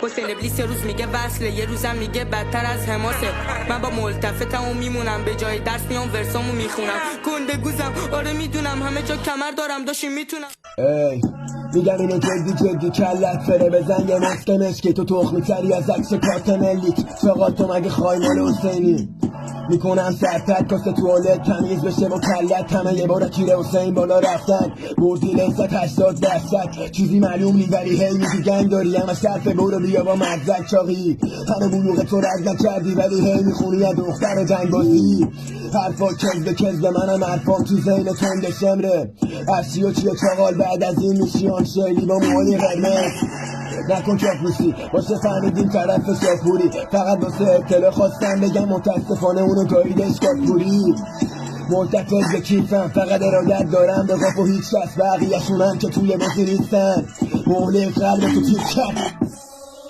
حسین ابلیس یه روز میگه وصله، یه روزم میگه بدتر از حماسه. من با ملتفتم و میمونم، به جای درس میام ورسامو میخونم. گنده گوزم آره میدونم، همه جا کمر دارم داشتیم میتونم. ای میگم اینو جدی کلت فره بزن یه مسکمش که تو تخمی تری از عکس کارت ملیت. فقط تو مگه خواهی مال حسینی میکنم سرتت کاسه توالت تمیز بشه با کلت. همه یه بار کیر حسین بالا رفتن بردی لذت 80%. چیزی معلوم نی ولی هی میگی گنگ داری، همه صرف برو بیا با مزدک چاقی. همه بلوغ تو رد نکردی ولی هی میخونی یه دختر جنگ بازی. حرفا کذب منم حرفام تو ذهن تند شمره. افسی و چیه چاقال بعد از این میشی آن شیلی با موهای قرمز. نکن چاپلوسی واسه فهمیدیم طرف شاپوری، فقط واسه اطلاع خواستم بگم متاسفانه اونو گاییدش کاتپوری. محتفظ به کیفم فقط ارادت دارم به قاف و هیچ کس، بقیه شونم که توی بازی نیستن. مهله قلب تو تیپ کرد